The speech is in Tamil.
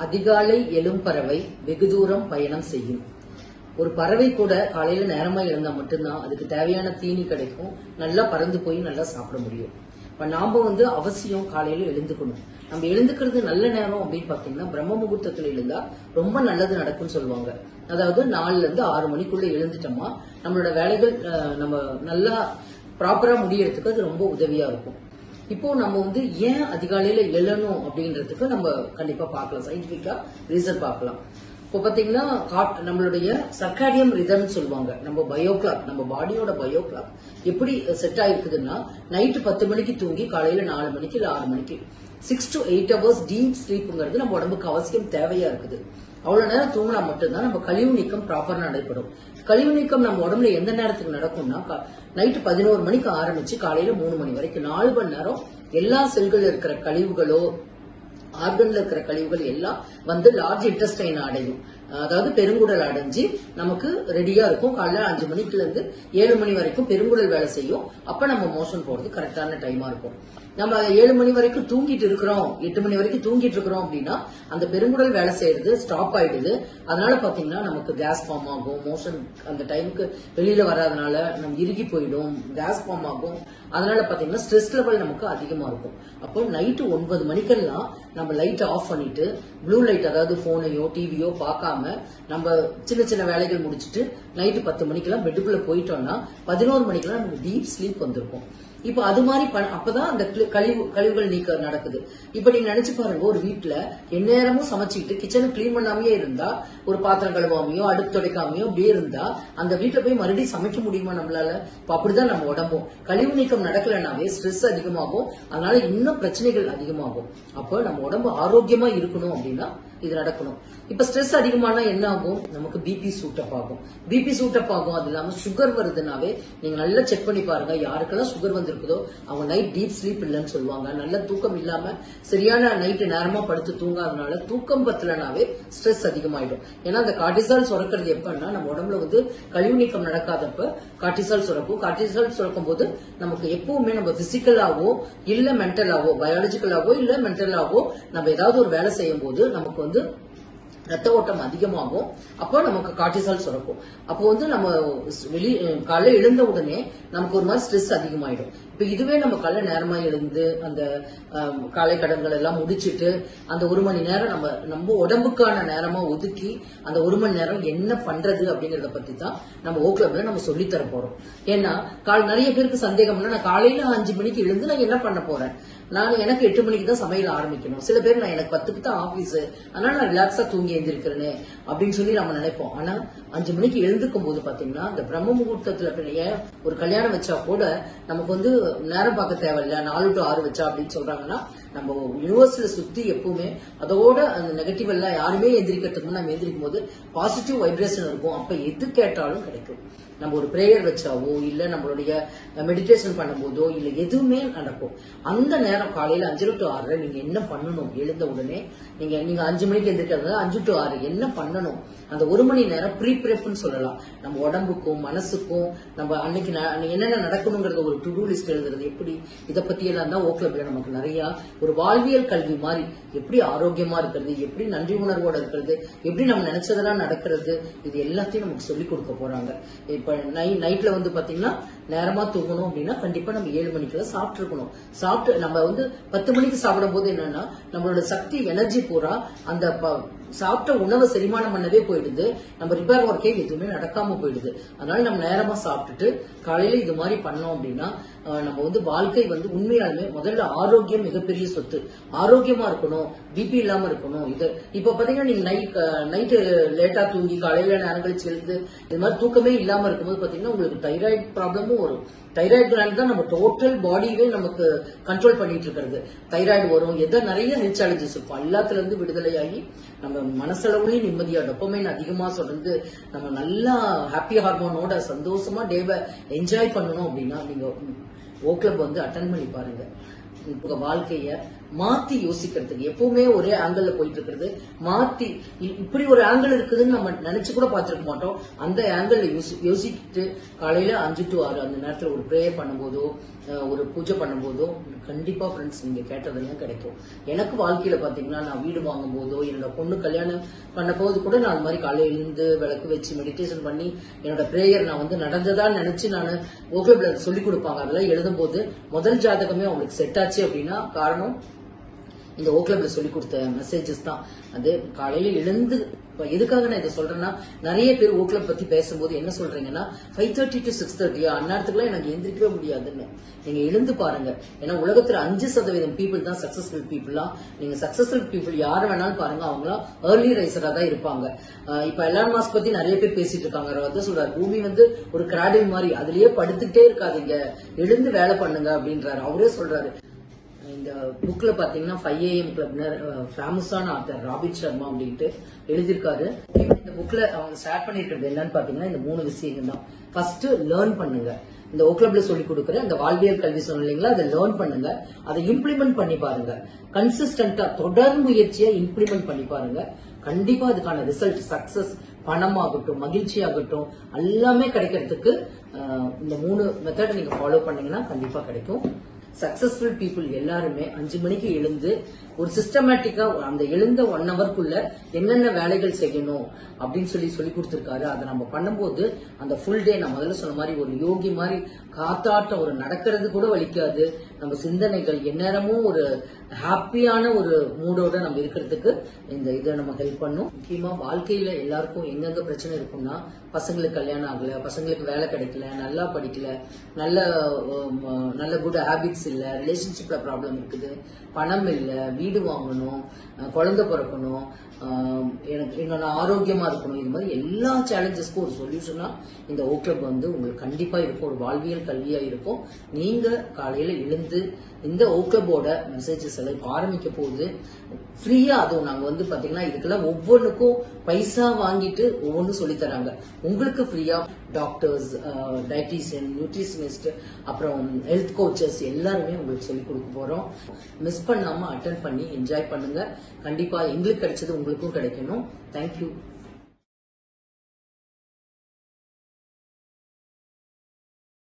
அதிகாலை எழும் பறவை வெகு தூரம் பயணம் செய்யும். ஒரு பறவை கூட காலையில நேரமா எழுந்தா மட்டும்தான் அதுக்கு தேவையான தீனி கிடைக்கும், நல்லா பறந்து போய் நல்லா சாப்பிட முடியும். இப்ப நாம அவசியம் காலையில எழுந்துக்கணும். நம்ம எழுந்துக்கிறது நல்ல நேரம் அப்படின்னு பாத்தீங்கன்னா பிரம்ம முகூர்த்தத்துல எழுந்தா ரொம்ப நல்லது நடக்கும்னு சொல்லுவாங்க. அதாவது 4 to 6 மணிக்குள்ள எழுந்துட்டோமா நம்மளோட வேலைகள் நம்ம நல்லா ப்ராப்பரா முடியறதுக்கு அது ரொம்ப உதவியா இருக்கும். இப்போ நம்ம ஏன் அதிகாலையில எழணும் அப்படின்றதுக்கு நம்ம கண்டிப்பா பார்க்கலாம், சயின்டிபிக்கா ரீசன் பார்க்கலாம். இப்போ பாத்தீங்கன்னா நம்மளுடைய சர்க்காடியம் ரிதம் சொல்லுவாங்க, நம்ம பயோ கிளாக், நம்ம பாடியோட பயோ கிளாக் எப்படி செட் ஆயிருக்குதுன்னா நைட்டு 10 மணிக்கு தூங்கி காலையில 4 மணிக்கு இல்ல 6 மணிக்கு 6 to 8 hours டீப் ஸ்லீப்புங்கிறது நம்ம உடம்புக்கு அவசியம் தேவையா இருக்குது. அவ்வளவு நேரம் தூங்கினா மட்டும்தான் நம்ம கழிவு நீக்கம் ப்ராப்பரா நடைபெறும். கழிவு நீக்கம் நம்ம உடம்புல எந்த நேரத்துக்கு நடக்கும்னா நைட்டு 11 மணிக்கு ஆரம்பிச்சு காலையில 3 மணி வரைக்கும் 4 மணி நேரம் எல்லா செல்கள் இருக்கிற கழிவுகளோ ஆர்கன்ல இருக்கிற கழிவுகள் எல்லாம் லார்ஜ் இன்டெஸ்டைன் அடையும், அதாவது பெருங்குடல் அடைஞ்சு நமக்கு ரெடியா இருக்கும். காலையில 5 மணிக்குல இருந்து 7 மணி வரைக்கும் பெருங்குடல் வேலை செய்யும். அப்ப நம்ம மோஷன் போறது கரெக்டான டைமா இருக்கும். நம்ம 7 மணி வரைக்கும் தூங்கிட்டு இருக்கிறோம், 8 மணி வரைக்கும் தூங்கிட்டு இருக்கிறோம் அப்படின்னா அந்த பெருங்குடல் வேலை செய்யறது ஸ்டாப் ஆயிடுது. அதனால பாத்தீங்கன்னா நமக்கு கேஸ் ஃபார்ம் ஆகும், மோஷன் அந்த டைமுக்கு வெளியில வராதனால நம்ம இறுகி போயிடும், கேஸ் ஃபார்ம் ஆகும். அதனால பாத்தீங்கன்னா ஸ்ட்ரெஸ் லெவல் நமக்கு அதிகமா இருக்கும். அப்போ நைட்டு 9 மணிக்கெல்லாம் நம்ம லைட் ஆஃப் பண்ணிட்டு ப்ளூ லைட், அதாவது போனையோ டிவியோ பார்க்காம நம்ம சின்ன சின்ன வேலைகள் முடிச்சுட்டு நைட்டு 10 மணிக்கெல்லாம் பெட்டுக்குள்ள போயிட்டோம்னா 11 மணிக்கெல்லாம் நமக்கு டீப் ஸ்லீப் வந்திருக்கும். இப்ப அது மாதிரி அப்பதான் அந்த கழிவுகள் நீக்க நடக்குது. இப்ப நீங்க நினைச்சு பாருங்க, ஒரு வீட்டுல எந்நேரமும் சமைச்சுக்கிட்டு கிச்சனை கிளீன் பண்ணாமையே இருந்தா, ஒரு பாத்திரம் கழுவாமையோ அடுப்பு துடைக்காமையோ அப்படியே இருந்தா அந்த வீட்டுல போய் மறுபடியும் சமைக்க முடியுமா நம்மளால? இப்ப அப்படிதான் நம்ம உடம்பும் கழிவு நீக்கம் நடக்கலனாவே ஸ்ட்ரெஸ் அதிகமாகும், அதனால இன்னும் பிரச்சனைகள் அதிகமாகும். அப்போ நம்ம உடம்பு ஆரோக்கியமா இருக்கணும் அப்படின்னா இது நடக்கணும். இப்ப ஸ்ட்ரெஸ் அதிகமானா என்ன ஆகும்? நமக்கு பிபி சூட்டப் ஆகும். பிபி சூட்டப் ஆகும். அது இல்லாம சுகர் வருதுனாவே நீங்க நல்லா செக் பண்ணி பாருங்க, யாருக்கெல்லாம் சுகர் வந்திருக்குதோ அவங்க நைட் டீப் ஸ்லீப் இல்லைன்னு சொல்லுவாங்க. நல்ல தூக்கம் இல்லாம சரியான நைட்டு நேரமா படுத்து தூங்காதனால தூக்கம் பத்தலனாவே ஸ்ட்ரெஸ் அதிகமாயிடும். ஏன்னா அந்த கார்டிசால் சுரக்கிறது எப்பன்னா நம்ம உடம்புல கழிவு நீக்கம் நடக்காதப்ப கார்டிசால் சுரக்கும். கார்டிசால் சுரக்கும் போது நமக்கு எப்பவுமே நம்ம பிசிக்கலாவோ இல்ல மென்டலாவோ, பயாலஜிக்கலாவோ இல்ல மென்டலாவோ நம்ம ஏதாவது ஒரு வேலை செய்யும் போது நமக்கு ரத்த ஓட்டம் அதிகமாகும். அப்போ நமக்கு கார்டிசால் சுரக்கும். அப்போ நம்ம காலைல எழுந்த உடனே நமக்கு ஒரு மாதிரி ஸ்ட்ரெஸ் அதிகமாயிடும். இப்ப இதுவே நம்ம காலைல நேரமா எழுந்து அந்த காலை கடன்கள் எல்லாம் முடிச்சுட்டு அந்த 1 மணி நேரம் நம்ம உடம்புக்கான நேரமா ஒதுக்கி அந்த 1 மணி நேரம் என்ன பண்றது அப்படிங்கறத பத்தி தான் நம்ம ஓக்லப்ல நம்ம சொல்லித்தர போறோம். ஏன்னா நிறைய பேருக்கு சந்தேகம்னா, நான் காலையில 5 மணிக்கு எழுந்து நான் என்ன பண்ண போறேன், எனக்கு 8 மணிக்கு தான் சமையல் ஆரம்பிக்கணும், சில பேர் எனக்கு 10க்கு தான் ஆபீஸ், அதனால நான் ரிலாக்ஸா தூங்கி எழுந்திருக்கிறேன்னு அப்படின்னு சொல்லி நம்ம நினைப்போம். ஆனா 5 மணிக்கு எழுந்துக்கும் போது பாத்தீங்கன்னா இந்த பிரம்ம முகூர்த்தத்துல ஒரு கல்யாணம் வச்சா கூட நமக்கு நேரம் பார்க்க தேவையில்ல, 4 to 6 வச்சா அப்படின்னு சொல்றாங்கன்னா நம்ம யூனிவர்ஸ்ல சுத்தி எப்பவுமே அதோட அந்த நெகட்டிவ் எல்லாம் யாருமே எந்திரிக்கிறதுக்கு நம்ம எந்திரிக்கும் போது பாசிட்டிவ் வைப்ரேஷன் இருக்கும். அப்ப எது கேட்டாலும் கிடைக்கும். நம்ம ஒரு பிரேயர் வச்சாவோ இல்ல நம்மளுடைய மெடிடேஷன் பண்ணும்போதோ இல்ல எதுவுமே நடக்கும். அந்த நேரம் காலையில 5 to 6 நீங்க என்ன பண்ணணும்? எழுந்த உடனே நீங்க 5 மணிக்கு எந்திரிக்கிறது 5 to 6 என்ன பண்ணணும்? அந்த 1 மணி நேரம் ப்ரீப்ரெப்னு சொல்லலாம். நம்ம உடம்புக்கும் மனசுக்கும் நம்ம அன்னைக்கு என்னென்ன நடக்கணுங்கிறத ஒரு டு டூ லிஸ்ட் எழுதுறது எப்படி, இதை பத்தி எல்லாம் தான் ஓக்லப்ல நமக்கு நிறைய ஒரு வாழ்வியல் கல்வி மாதிரி எப்படி ஆரோக்கியமா இருக்கிறது, எப்படி நன்றி உணர்வோட இருக்கிறது, எப்படி நம்ம நினைச்சதெல்லாம் நடக்கிறது, இது எல்லாத்தையும் நமக்கு சொல்லிக் கொடுக்க போறாங்க. இப்ப நைட்ல பாத்தீங்கன்னா நேரமா தூங்கணும் அப்படின்னா கண்டிப்பா நம்ம 7 மணிக்கெல்லாம் சாப்பிட்டு இருக்கணும். சாப்பிட்டு நம்ம 10 மணிக்கு சாப்பிடும் போது என்னன்னா நம்மளோட சக்தி எனர்ஜி பூரா அந்த சாப்பிட்ட உணவை செரிமானம் பண்ணவே போயிடுது, நம்ம ரிப்பேர் ஒர்க்கே எதுவுமே நடக்காம போயிடுது. அதனால நம்ம நேரமா சாப்பிட்டுட்டு காலையில இது மாதிரி பண்ணோம் அப்படின்னா நம்ம வாழ்க்கை உண்மையாலுமே முதல்ல ஆரோக்கியம் மிகப்பெரிய சொத்து. ஆரோக்கியமா இருக்கணும், பிபி இல்லாம இருக்கணும். இது இப்ப பாத்தீங்கன்னா நீங்க நைட்டு லேட்டா தூங்கி காலையில நேரம் கழிச்சு எழுந்து இது மாதிரி தூக்கமே இல்லாம இருக்கும்போது பாத்தீங்கன்னா உங்களுக்கு தைராய்டு ப்ராப்ளமும் வரும். தைராய்டு கிளாண்ட் தான் நம்ம டோட்டல் பாடியவே நமக்கு கண்ட்ரோல் பண்ணிட்டு இருக்கிறது. தைராய்டு வரும், நிறைய ஹெல்த் சேலஞ்சஸ் இருக்கும். எல்லாத்துல இருந்து விடுதலையாகி நம்ம மனசளவுலயும் நிம்மதியா டொபமைன் அதிகமா சொல்றது நம்ம நல்லா ஹாப்பி ஹார்மோனோட சந்தோஷமா டேவை என்ஜாய் பண்ணணும் அப்படின்னா நீங்க ஓக்லப் அட்டென்ட் பண்ணி பாருங்க. உங்க வாழ்க்கைய மாத்தி யோசிக்கிறதுக்கு எப்பவுமே ஒரே ஆங்கிள் போயிட்டு இருக்கிறது மாத்தி இப்படி ஒரு ஆங்கிள் இருக்குதுன்னு நம்ம நினைச்சு கூட பாத்துருக்க மாட்டோம். அந்த ஆங்கிள் யோசிக்கிட்டு காலையில 5 to 6 அந்த நேரத்துல ஒரு ப்ரேயர் பண்ணும்போதோ ஒரு பூஜை பண்ணும்போதோ கண்டிப்பா ஃப்ரெண்ட்ஸ் நீங்க கேட்டதெல்லாம் கிடைக்கும். எனக்கு வாழ்க்கையில பாத்தீங்கன்னா நான் வீடு வாங்கும் போதோ என்னோட பொண்ணு கல்யாணம் பண்ண போது கூட நான் அது மாதிரி காலையில இருந்து விளக்கு வச்சு மெடிடேஷன் பண்ணி என்னோட பிரேயர் நான் வந்து நடந்ததா நினைச்சு நான் ஓக்லப்ல சொல்லி கொடுப்பாங்க. அதெல்லாம் எழுதும் போது முதல் ஜாதகமே அவங்களுக்கு செட் ஆச்சு அப்படின்னா காரணம் இந்த ஓக்லப்ல சொல்லி கொடுத்த மெசேஜஸ் தான். அது காலையில எழுந்து எதுக்காக நான் இதை சொல்றேன்னா, நிறைய பேர் ஓக்லப் பத்தி பேசும்போது என்ன சொல்றீங்கன்னா 5:30 to 6:30 அந்நேரத்துக்குலாம் எனக்கு எந்திரிக்கவே முடியாதுன்னு. நீங்க எழுந்து பாருங்க. ஏன்னா உலகத்துல 5% பீப்புள் தான் சக்சஸ்ஃபுல் பீப்புளா. நீங்க சக்சஸ்ஃபுல் பீப்புள் யாரு வேணாலும் பாருங்க, அவங்களாம் ஏர்லி ரைசரா தான் இருப்பாங்க. இப்ப எலான் மாஸ்க் பத்தி நிறைய பேர் பேசிட்டு இருக்காங்க. அவர் வந்து சொல்றாரு, பூமி வந்து ஒரு கிராடில் மாதிரி, அதுலயே படுத்துட்டே இருக்காதீங்க, எழுந்து வேலை பண்ணுங்க அப்படின்றாரு. அவரே சொல்றாரு. இந்த புக்ல பாத்தீங்கன்னா 5 AM கிளப்ல ஃபேமஸான ஆத்தர் ராபிட் சர்மா அப்படின்ட்டு எழுதியிருக்காரு. இந்த புக்ல அவங்க ஸ்டார்ட் பண்ணிருக்கிறது என்னன்னு பாத்தீங்கன்னா இந்த 3 விஷயங்கள் தான். ஃபர்ஸ்ட் லேர்ன் பண்ணுங்க. இந்த ஓக்லப்ல சொல்லி கொடுக்குற இந்த வாழ்வியல் கல்வி சொன்ன இல்லைங்களா, அதை லேர்ன் பண்ணுங்க, அதை இம்ப்ளிமெண்ட் பண்ணி பாருங்க. கன்சிஸ்டன்டா தொடர் முயற்சியா இம்ப்ளிமெண்ட் பண்ணி பாருங்க. கண்டிப்பா அதுக்கான ரிசல்ட், சக்சஸ், பணமாகட்டும், மகிழ்ச்சி ஆகட்டும், எல்லாமே கிடைக்கிறதுக்கு இந்த 3 மெத்தட் நீங்க ஃபாலோ பண்ணீங்கன்னா கண்டிப்பா கிடைக்கும். சக்சஸ்ஃபுல் பீப்புள் எல்லாருமே 5 மணிக்கு எழுந்து ஒரு சிஸ்டமேட்டிக்கா அந்த எழுந்த 1 ஹவர்க்குள்ள என்னென்ன வேலைகள் செய்யணும் அப்படின்னு சொல்லி கொடுத்திருக்காரு. அதை நம்ம பண்ணும்போது அந்த ஃபுல் டே நான் முதல்ல சொன்ன மாதிரி ஒரு யோகி மாதிரி காத்தாட்டம், ஒரு நடக்கிறது கூட வலிக்காது. நம்ம சிந்தனைகள் எந்நேரமும் ஒரு ஹாப்பியான ஒரு மூடோட நம்ம இருக்கிறதுக்கு இந்த இதை நம்ம ஹெல்ப் பண்ணும். முக்கியமா வாழ்க்கையில எல்லாருக்கும் எங்கெங்க பிரச்சனை இருக்கும்னா, பசங்களுக்கு கல்யாணம் ஆகல, பசங்களுக்கு வேலை கிடைக்கல, நல்லா படிக்கல, நல்ல குட் ஹேபிட்ஸ் இல்ல, ரிலேஷன்ஷிப்ல ப்ராப்ளம் இருக்குது, பணம் இல்ல, வீடு வாங்கணும், குழந்தை பிறக்கணும், என்னோட ஆரோக்கியமா இருக்கணும். இது மாதிரி எல்லா சேலஞ்சஸ்க்கும் ஒரு சொல்யூஷனா இந்த ஓக்லப் வந்து உங்களுக்கு கண்டிப்பா இருக்கும். ஒரு வாழ்வியல் கல்வியா இருக்கும். நீங்க காலையில எழுந்து இந்த ஓக்லப்போட மெசேஜஸ் எல்லாம் ஆரம்பிக்க போகுது ஃப்ரீயா. அதுவும் நாங்க வந்து பாத்தீங்கன்னா இதுக்கெல்லாம் ஒவ்வொன்றுக்கும் பைசா வாங்கிட்டு ஒவ்வொன்றும் சொல்லி தராங்க. உங்களுக்கு ஃப்ரீயா டாக்டர்ஸ், டயட்டீஷியன், நியூட்ரிஷனிஸ்ட், அப்புறம் ஹெல்த் கோச்சஸ் எல்லாருமே உங்களுக்கு சொல்லி கொடுக்க போறோம். மிஸ் பண்ணாம அட்டென்ட் பண்ணி என்ஜாய் பண்ணுங்க. கண்டிப்பா எங்களுக்கு கிடைச்சது உங்களுக்கும் கிடைக்கணும். தேங்க்யூ.